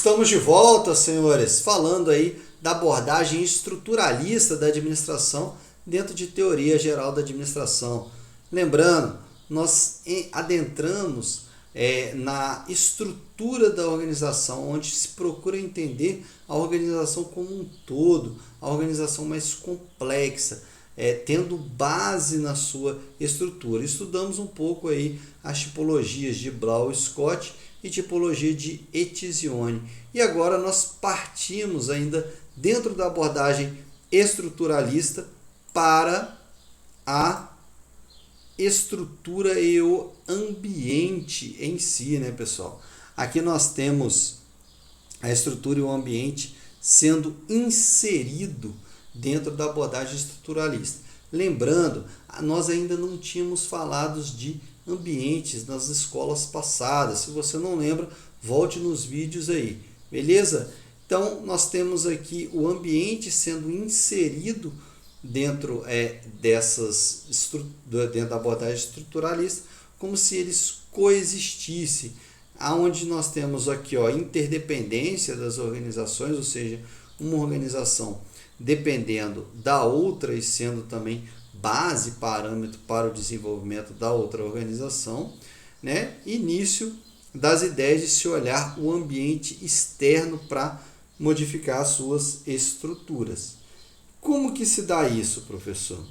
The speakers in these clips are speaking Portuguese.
Estamos de volta, senhores, falando aí da abordagem estruturalista da administração dentro de teoria geral da administração. Lembrando, nós adentramos na estrutura da organização, onde se procura entender a organização como um todo, a organização mais complexa, tendo base na sua estrutura. Estudamos um pouco aí as tipologias de Blau-Scott e tipologia de Etzioni. E agora nós partimos ainda dentro da abordagem estruturalista para a estrutura e o ambiente em si, né, pessoal? Aqui nós temos a estrutura e o ambiente sendo inserido dentro da abordagem estruturalista. Lembrando, nós ainda não tínhamos falado de ambientes nas escolas passadas. Se você não lembra, volte nos vídeos aí, beleza? Então, nós temos aqui o ambiente sendo inserido dentro dentro da abordagem estruturalista, como se eles coexistissem, aonde nós temos aqui interdependência das organizações, ou seja, uma organização dependendo da outra e sendo também base, parâmetro para o desenvolvimento da outra organização, né? Início das ideias de se olhar o ambiente externo para modificar as suas estruturas. Como que se dá isso, professor?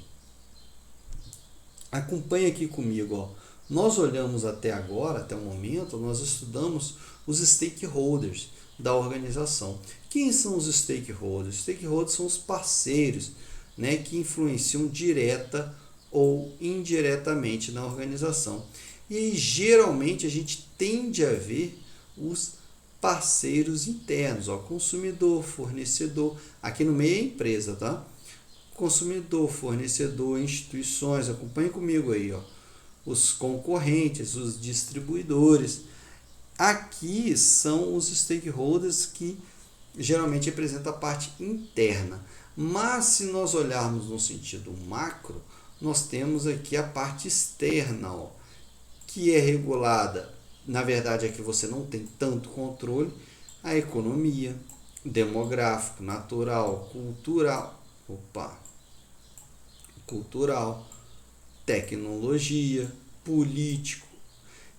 Acompanhe aqui comigo. Nós olhamos até agora, até o momento, nós estudamos os stakeholders da organização. Quem são os stakeholders? Os stakeholders são os parceiros, né, que influenciam direta ou indiretamente na organização. E geralmente a gente tende a ver os parceiros internos, consumidor, fornecedor, aqui no meio é empresa, tá? Consumidor, fornecedor, instituições, acompanhe comigo aí, os concorrentes, os distribuidores. Aqui são os stakeholders que geralmente representam a parte interna. Mas se nós olharmos no sentido macro, nós temos aqui a parte externa, que é regulada. Na verdade, é que você não tem tanto controle, a economia, demográfico, natural, cultural, tecnologia, político.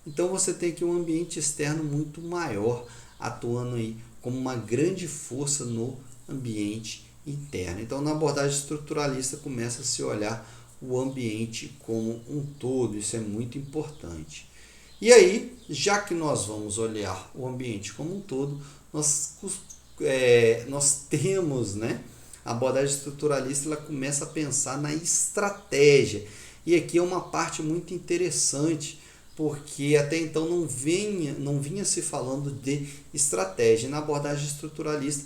Então você tem aqui um ambiente externo muito maior, atuando aí como uma grande força no ambiente interno. Então, na abordagem estruturalista, começa a se olhar o ambiente como um todo, isso é muito importante. E aí, já que nós vamos olhar o ambiente como um todo, nós temos, né, a abordagem estruturalista, ela começa a pensar na estratégia. E aqui é uma parte muito interessante, porque até então não vinha se falando de estratégia. Na abordagem estruturalista,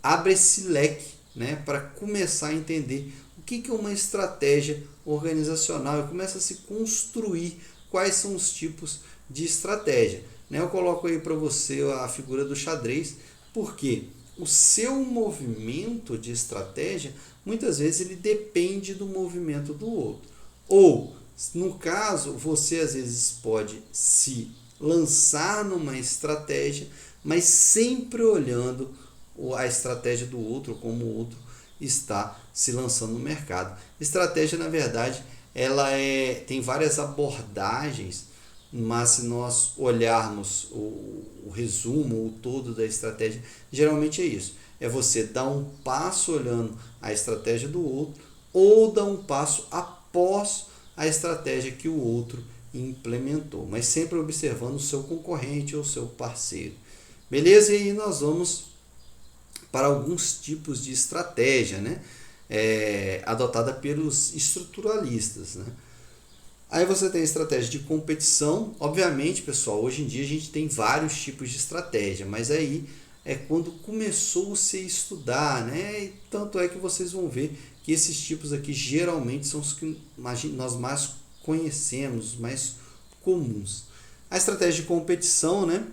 abre esse leque, né, para começar a entender o que é uma estratégia organizacional e começa a se construir quais são os tipos de estratégia. Eu coloco aí para você a figura do xadrez, porque o seu movimento de estratégia, muitas vezes, ele depende do movimento do outro. Ou, no caso, você às vezes pode se lançar numa estratégia, mas sempre olhando a estratégia do outro, como o outro está se lançando no mercado. Estratégia, na verdade, ela tem várias abordagens, mas se nós olharmos o resumo, o todo da estratégia, geralmente é isso. É você dar um passo olhando a estratégia do outro ou dar um passo após a estratégia que o outro implementou, mas sempre observando o seu concorrente ou o seu parceiro. Beleza? E aí nós vamos para alguns tipos de estratégia, né, adotada pelos estruturalistas, né? Aí você tem a estratégia de competição. Obviamente, pessoal, hoje em dia a gente tem vários tipos de estratégia, mas aí é quando começou-se a estudar, né? E tanto é que vocês vão ver que esses tipos aqui geralmente são os que nós mais conhecemos, os mais comuns. A estratégia de competição, né,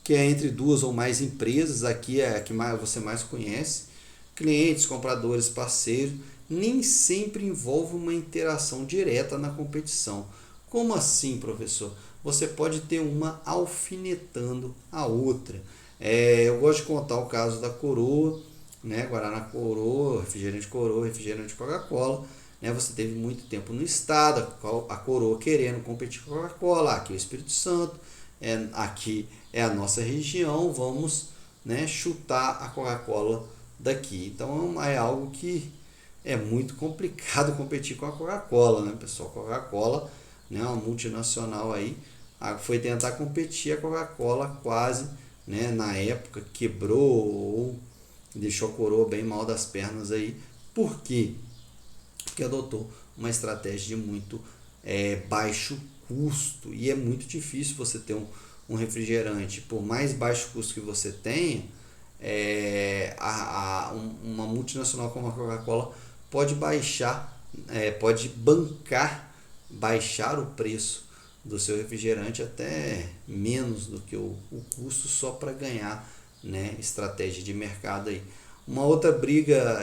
que é entre duas ou mais empresas, aqui é a que você mais conhece, clientes, compradores, parceiros, nem sempre envolve uma interação direta na competição. Como assim, professor? Você pode ter uma alfinetando a outra. Eu gosto de contar o caso da Coroa, né? Guaraná Coroa, refrigerante Coca-Cola. Né? Você teve muito tempo no estado, a Coroa querendo competir com a Coca-Cola, aqui é o Espírito Santo, aqui é a nossa região, vamos, né, chutar a Coca-Cola daqui. Então é algo que é muito complicado competir com a Coca-Cola, né, pessoal? Coca-Cola, né, uma multinacional aí, foi tentar competir, a Coca-Cola quase, né, na época quebrou ou deixou a Coroa bem mal das pernas aí. Por quê? Porque adotou uma estratégia de muito baixo custo, e é muito difícil você ter um refrigerante, por mais baixo custo que você tenha, uma multinacional como a Coca-Cola pode pode bancar, baixar o preço do seu refrigerante até menos do que o custo, só para ganhar, né, estratégia de mercado aí. Uma outra briga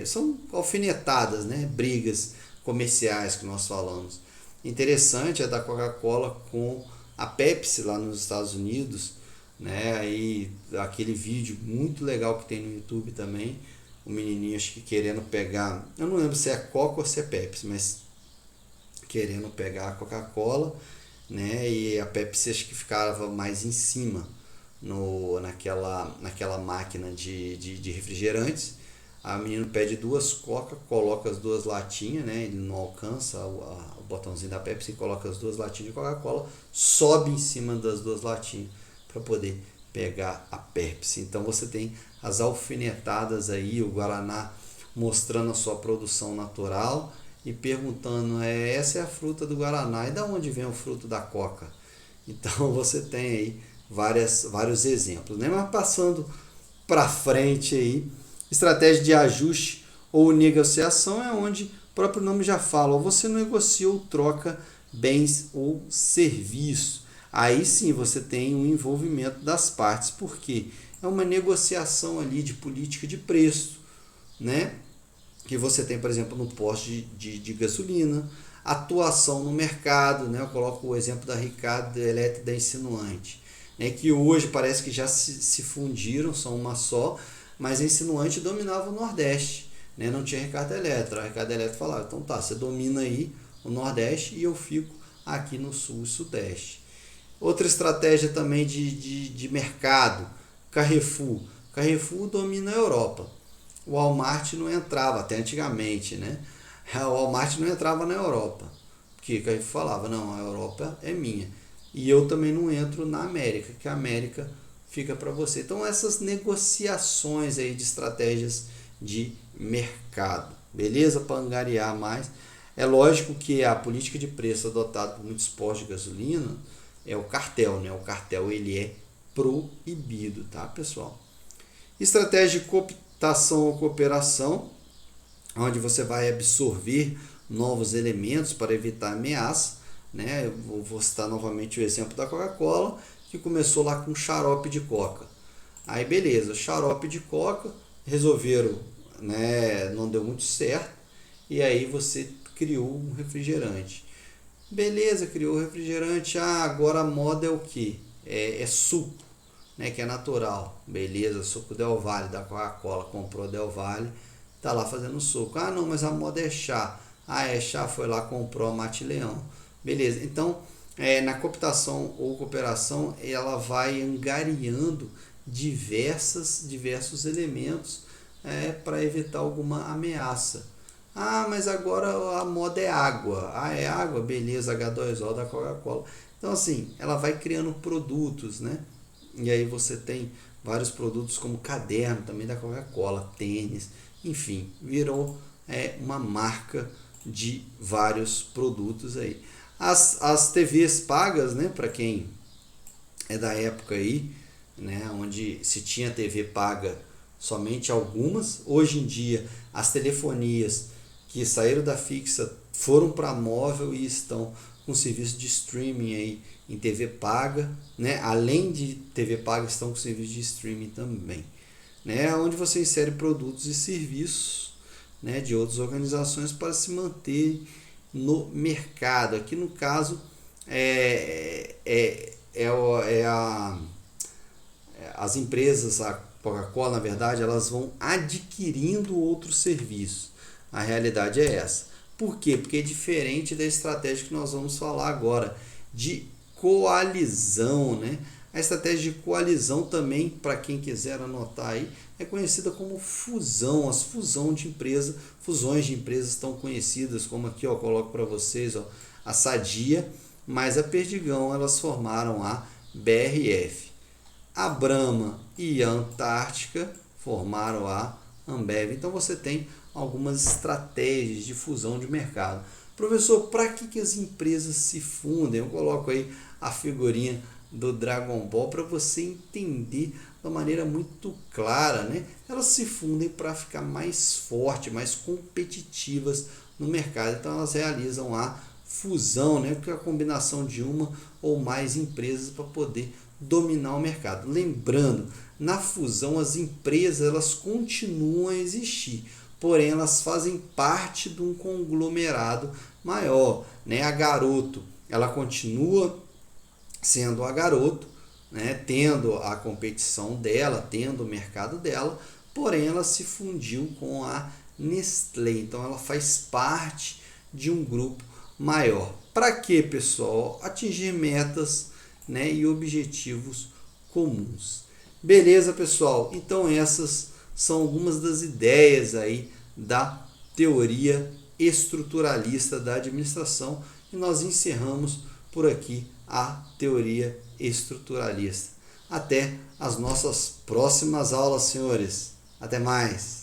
são alfinetadas, né, brigas comerciais que nós falamos. Interessante é da Coca-Cola com a Pepsi lá nos Estados Unidos, né? Aí aquele vídeo muito legal que tem no YouTube também, o menininho acho que querendo pegar, eu não lembro se é Coca ou se é Pepsi, mas querendo pegar a Coca-Cola, né? E a Pepsi acho que ficava mais em cima naquela máquina de refrigerantes. A menina pede 2 Coca, coloca as 2 latinhas, né? Ele não alcança o botãozinho da Pepsi, coloca as 2 latinhas de Coca-Cola, sobe em cima das 2 latinhas para poder pegar a Pepsi. Então você tem as alfinetadas aí, o Guaraná mostrando a sua produção natural e perguntando, essa é a fruta do Guaraná, e da onde vem o fruto da Coca? Então você tem aí vários exemplos, né? Mas passando para frente aí, estratégia de ajuste ou negociação é onde o próprio nome já fala, ou você negocia ou troca bens ou serviços. Aí sim você tem um envolvimento das partes, porque é uma negociação ali de política de preço, né? Que você tem, por exemplo, no posto de gasolina, atuação no mercado, né? Eu coloco o exemplo da Ricardo Eletro e da Insinuante, né? Que hoje parece que já se fundiram, são uma só, mas a Insinuante dominava o Nordeste, né? Não tinha Ricardo Eletro. A Ricardo Eletro falava, então tá, você domina aí o Nordeste e eu fico aqui no Sul e Sudeste. Outra estratégia também de mercado, Carrefour. Carrefour domina a Europa. O Walmart não entrava, até antigamente, né? O Walmart não entrava na Europa, porque o Carrefour falava, não, a Europa é minha. E eu também não entro na América, que a América fica para você. Então essas negociações aí de estratégias de mercado, beleza? Para angariar mais. É lógico que a política de preço adotada por muitos postos de gasolina é o cartel, né? O cartel ele é proibido, tá, pessoal? Estratégia de cooptação ou cooperação, onde você vai absorver novos elementos para evitar ameaça, né? Eu vou citar novamente o exemplo da Coca-Cola, que começou lá com xarope de coca. Aí beleza, xarope de coca, resolveram, né? Não deu muito certo, e aí você criou um refrigerante. Beleza, criou o refrigerante, agora a moda é o que? É suco, né, que é natural. Beleza, suco Del Valle da Coca-Cola, comprou Del Valle, tá lá fazendo suco. Não, mas a moda é chá. É chá, foi lá, comprou a Mate Leão. Beleza, então na cooptação ou cooperação, ela vai angariando diversos elementos para evitar alguma ameaça. Mas agora a moda é água. É água, beleza, H2O da Coca-Cola. Então assim, ela vai criando produtos, né? E aí você tem vários produtos como caderno também da Coca-Cola, tênis, enfim, virou uma marca de vários produtos aí. As TVs pagas, né, para quem é da época aí, né, onde se tinha TV paga somente algumas, hoje em dia as telefonias que saíram da fixa foram para móvel e estão com serviço de streaming aí em TV paga, né? Além de TV paga, estão com serviço de streaming também, né? Onde você insere produtos e serviços, né, de outras organizações para se manter no mercado. Aqui no caso a as empresas, a Coca-Cola, na verdade, elas vão adquirindo outros serviços. A realidade é essa. Por quê? Porque é diferente da estratégia que nós vamos falar agora, de coalizão, né? A estratégia de coalizão também, para quem quiser anotar aí, é conhecida como fusão. As fusões de empresas estão conhecidas como aqui, ó, coloco para vocês, ó, a Sadia mais a Perdigão, elas formaram a BRF. A Brahma e a Antártica formaram a Ambev. Então você tem algumas estratégias de fusão de mercado. Professor, para que as empresas se fundem? Eu coloco aí a figurinha do Dragon Ball para você entender de uma maneira muito clara, né? Elas se fundem para ficar mais fortes, mais competitivas no mercado. Então elas realizam a fusão, né? Que é a combinação de uma ou mais empresas para poder dominar o mercado. Lembrando, na fusão as empresas elas continuam a existir, porém elas fazem parte de um conglomerado maior, né? A Garoto, ela continua sendo a Garoto, né? Tendo a competição dela, tendo o mercado dela, porém ela se fundiu com a Nestlé, então ela faz parte de um grupo maior. Para quê, pessoal? Atingir metas, né, e objetivos comuns. Beleza, pessoal? Então essas são algumas das ideias aí da teoria estruturalista da administração e nós encerramos por aqui a teoria estruturalista. Até as nossas próximas aulas, senhores. Até mais!